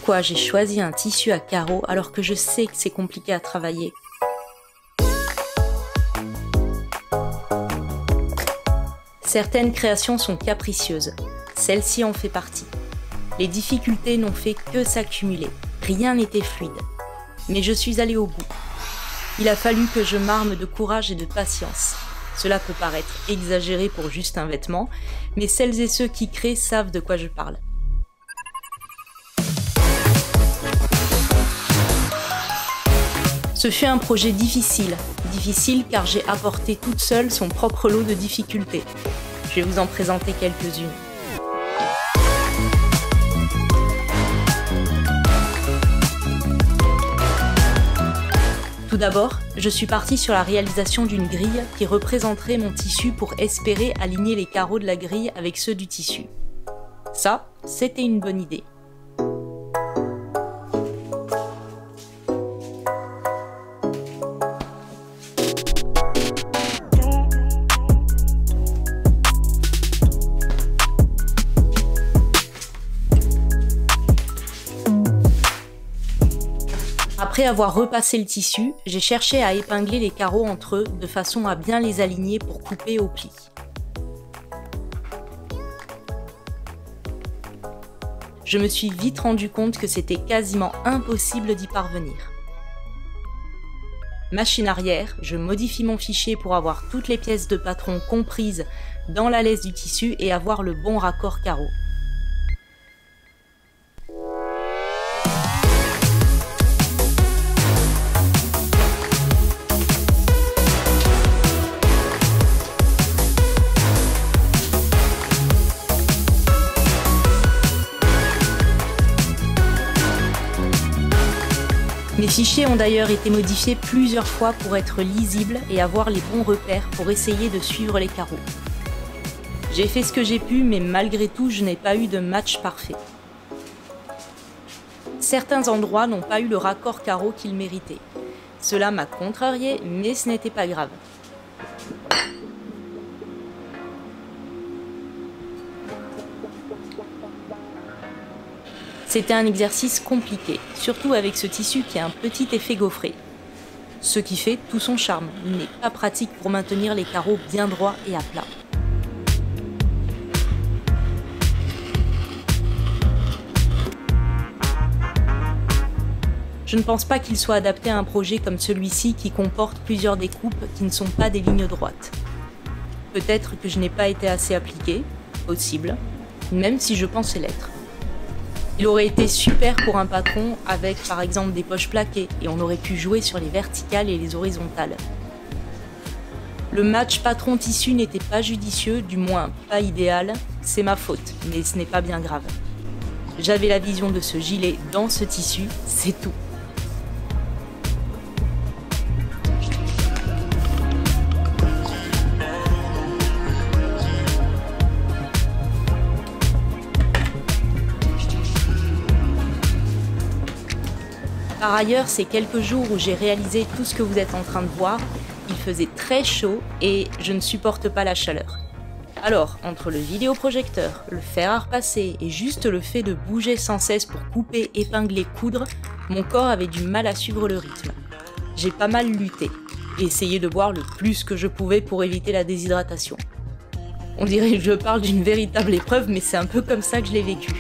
pourquoi j'ai choisi un tissu à carreaux alors que je sais que c'est compliqué à travailler. Certaines créations sont capricieuses, celle-ci en fait partie. Les difficultés n'ont fait que s'accumuler, rien n'était fluide. Mais je suis allée au bout. Il a fallu que je m'arme de courage et de patience. Cela peut paraître exagéré pour juste un vêtement, mais celles et ceux qui créent savent de quoi je parle. Ce fut un projet difficile car j'ai apporté toute seule son propre lot de difficultés. Je vais vous en présenter quelques-unes. Tout d'abord, je suis partie sur la réalisation d'une grille qui représenterait mon tissu pour espérer aligner les carreaux de la grille avec ceux du tissu. Ça, c'était une bonne idée. Après avoir repassé le tissu, j'ai cherché à épingler les carreaux entre eux de façon à bien les aligner pour couper au pli. Je me suis vite rendu compte que c'était quasiment impossible d'y parvenir. Machine arrière, je modifie mon fichier pour avoir toutes les pièces de patron comprises dans la laisse du tissu et avoir le bon raccord carreau. Mes fichiers ont d'ailleurs été modifiés plusieurs fois pour être lisibles et avoir les bons repères pour essayer de suivre les carreaux. J'ai fait ce que j'ai pu, mais malgré tout, je n'ai pas eu de match parfait. Certains endroits n'ont pas eu le raccord carreau qu'ils méritaient. Cela m'a contrarié, mais ce n'était pas grave. C'était un exercice compliqué, surtout avec ce tissu qui a un petit effet gaufré. Ce qui fait tout son charme, il n'est pas pratique pour maintenir les carreaux bien droits et à plat. Je ne pense pas qu'il soit adapté à un projet comme celui-ci qui comporte plusieurs découpes qui ne sont pas des lignes droites. Peut-être que je n'ai pas été assez appliqué, possible, même si je pensais l'être. Il aurait été super pour un patron avec par exemple des poches plaquées et on aurait pu jouer sur les verticales et les horizontales. Le match patron-tissu n'était pas judicieux, du moins pas idéal, c'est ma faute, mais ce n'est pas bien grave. J'avais la vision de ce gilet dans ce tissu, c'est tout. Par ailleurs, ces quelques jours où j'ai réalisé tout ce que vous êtes en train de voir, il faisait très chaud et je ne supporte pas la chaleur. Alors, entre le vidéoprojecteur, le fer à repasser et juste le fait de bouger sans cesse pour couper, épingler, coudre, mon corps avait du mal à suivre le rythme. J'ai pas mal lutté et essayé de boire le plus que je pouvais pour éviter la déshydratation. On dirait que je parle d'une véritable épreuve, mais c'est un peu comme ça que je l'ai vécu.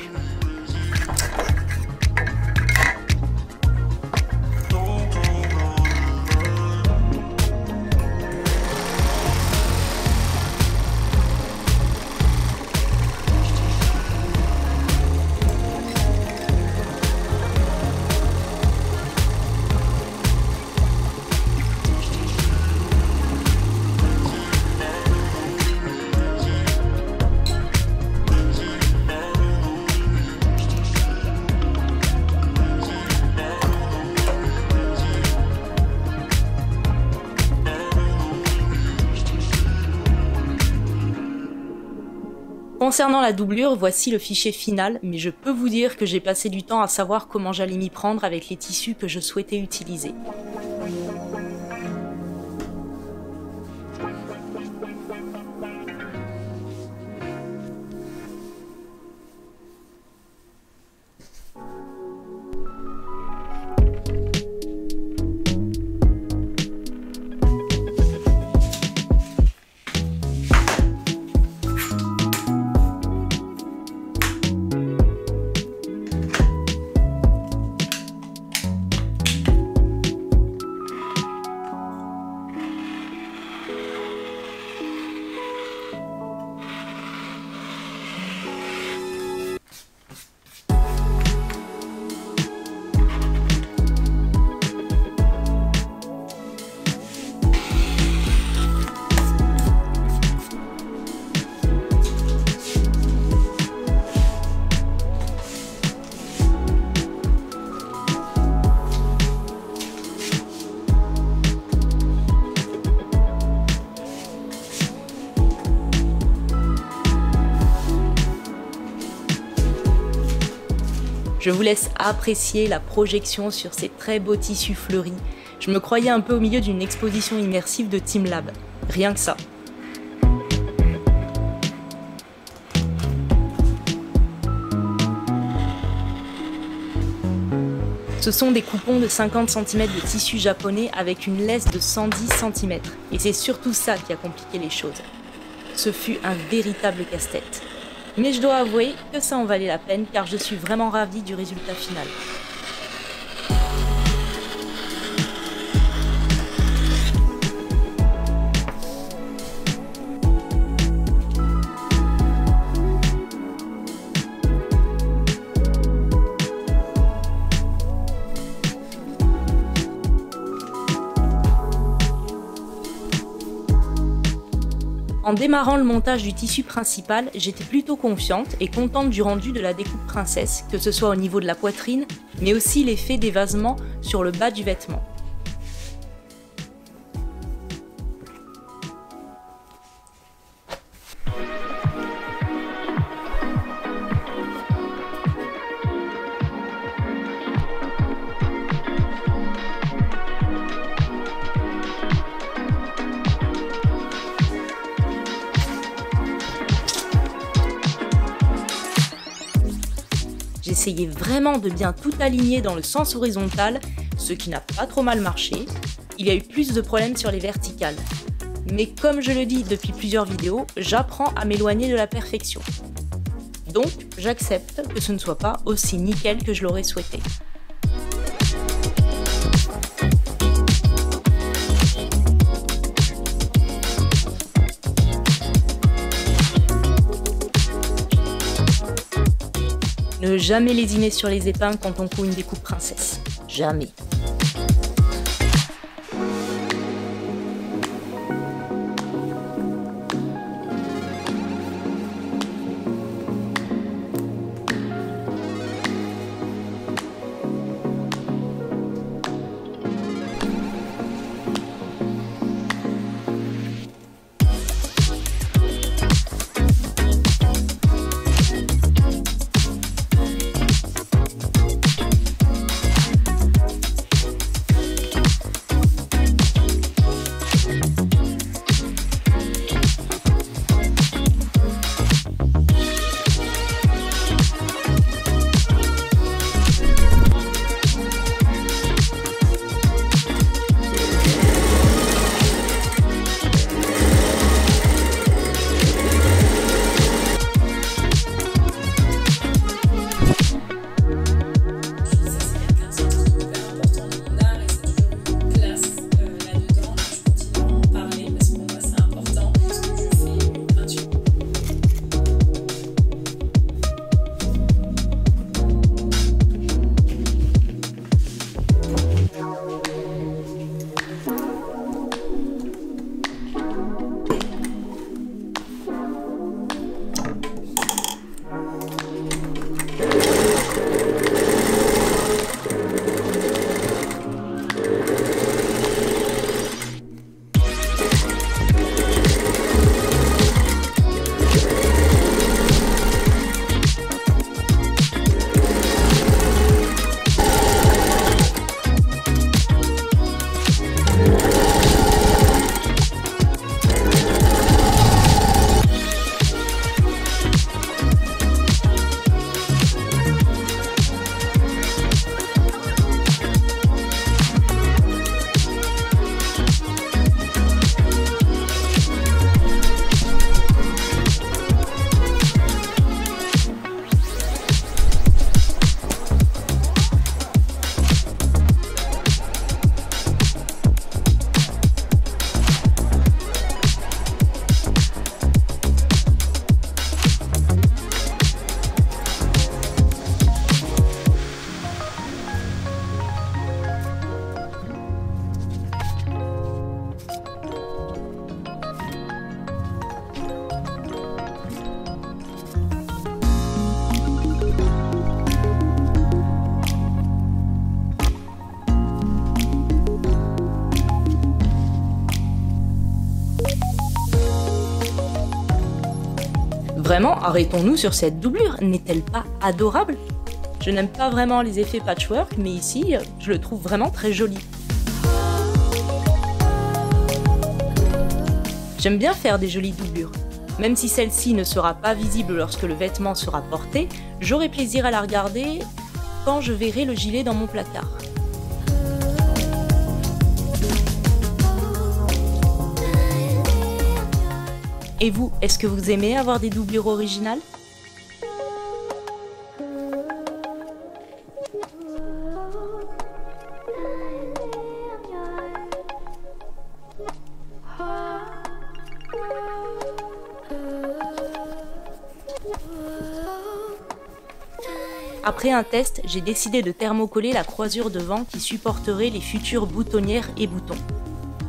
Concernant la doublure, voici le fichier final, mais je peux vous dire que j'ai passé du temps à savoir comment j'allais m'y prendre avec les tissus que je souhaitais utiliser. Je vous laisse apprécier la projection sur ces très beaux tissus fleuris. Je me croyais un peu au milieu d'une exposition immersive de Teamlab. Rien que ça. Ce sont des coupons de 50 cm de tissu japonais avec une laisse de 110 cm. Et c'est surtout ça qui a compliqué les choses. Ce fut un véritable casse-tête. Mais je dois avouer que ça en valait la peine car je suis vraiment ravie du résultat final. En démarrant le montage du tissu principal, j'étais plutôt confiante et contente du rendu de la découpe princesse, que ce soit au niveau de la poitrine, mais aussi l'effet d'évasement sur le bas du vêtement. J'essayais vraiment de bien tout aligner dans le sens horizontal, ce qui n'a pas trop mal marché. Il y a eu plus de problèmes sur les verticales. Mais comme je le dis depuis plusieurs vidéos, j'apprends à m'éloigner de la perfection. Donc, j'accepte que ce ne soit pas aussi nickel que je l'aurais souhaité. Ne jamais lésiner sur les épingles quand on coud une découpe princesse. Jamais. Vraiment, arrêtons-nous sur cette doublure, n'est-elle pas adorable? Je n'aime pas vraiment les effets patchwork, mais ici, je le trouve vraiment très joli. J'aime bien faire des jolies doublures. Même si celle-ci ne sera pas visible lorsque le vêtement sera porté, j'aurai plaisir à la regarder quand je verrai le gilet dans mon placard. Et vous, est-ce que vous aimez avoir des doublures originales ? Après un test, j'ai décidé de thermocoller la croisure devant qui supporterait les futures boutonnières et boutons.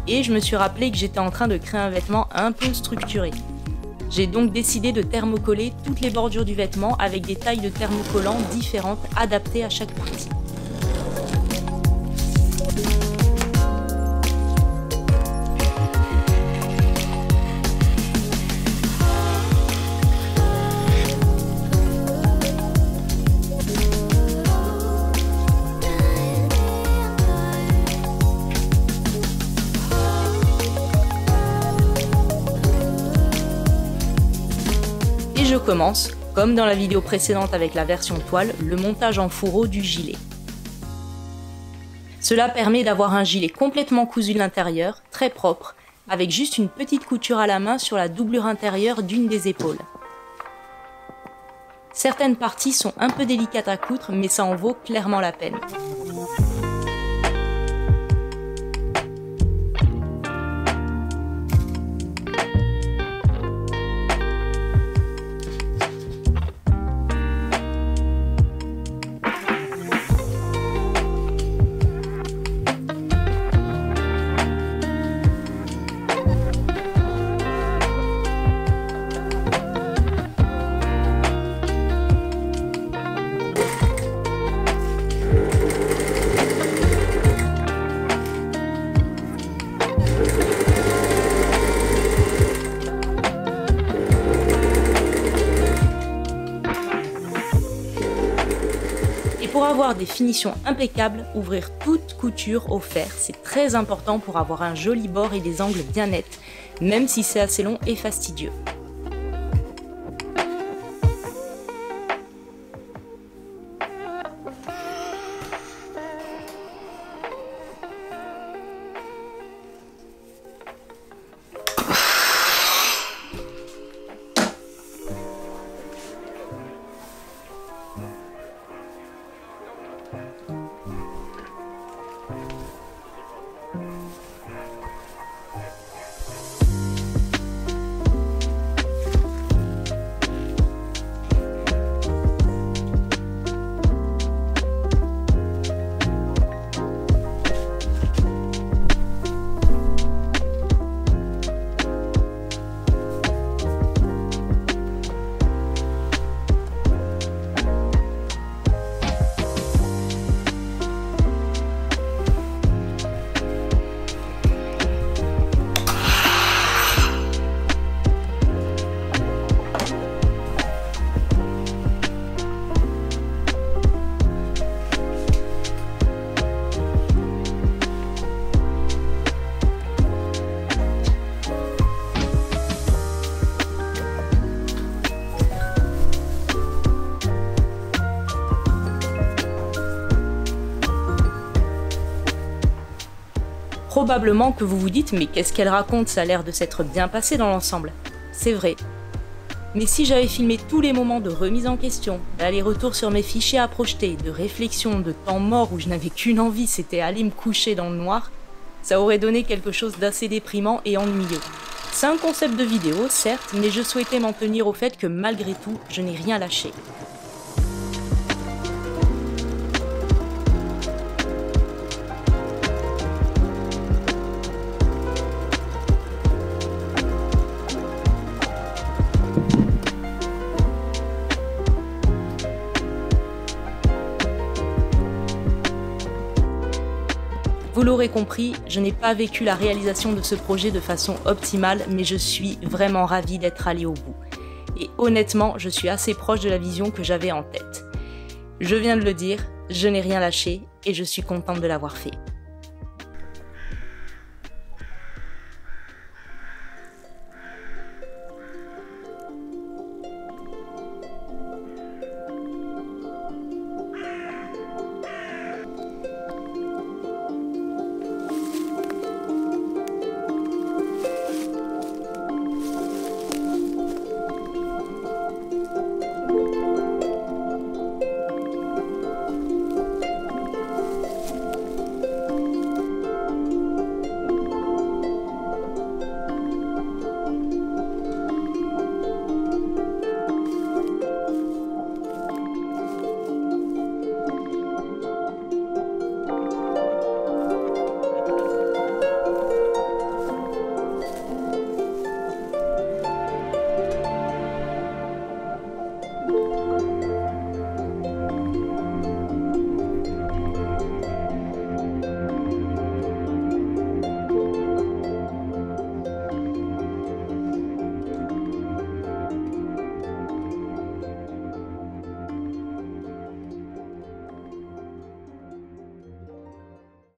Et je me suis rappelé que j'étais en train de créer un vêtement un peu structuré. J'ai donc décidé de thermocoller toutes les bordures du vêtement avec des tailles de thermocollants différentes adaptées à chaque partie. Je commence, comme dans la vidéo précédente avec la version toile, le montage en fourreau du gilet. Cela permet d'avoir un gilet complètement cousu de l'intérieur, très propre, avec juste une petite couture à la main sur la doublure intérieure d'une des épaules. Certaines parties sont un peu délicates à coudre, mais ça en vaut clairement la peine. Pour avoir des finitions impeccables, ouvrir toute couture au fer, c'est très important pour avoir un joli bord et des angles bien nets, même si c'est assez long et fastidieux. Probablement que vous vous dites, mais qu'est-ce qu'elle raconte, ça a l'air de s'être bien passé dans l'ensemble. C'est vrai. Mais si j'avais filmé tous les moments de remise en question, d'aller-retour sur mes fichiers à projeter, de réflexion, de temps mort où je n'avais qu'une envie, c'était aller me coucher dans le noir, ça aurait donné quelque chose d'assez déprimant et ennuyeux. C'est un concept de vidéo, certes, mais je souhaitais m'en tenir au fait que malgré tout, je n'ai rien lâché. Vous l'aurez compris, je n'ai pas vécu la réalisation de ce projet de façon optimale, mais je suis vraiment ravie d'être allée au bout. Et honnêtement, je suis assez proche de la vision que j'avais en tête. Je viens de le dire, je n'ai rien lâché et je suis contente de l'avoir fait.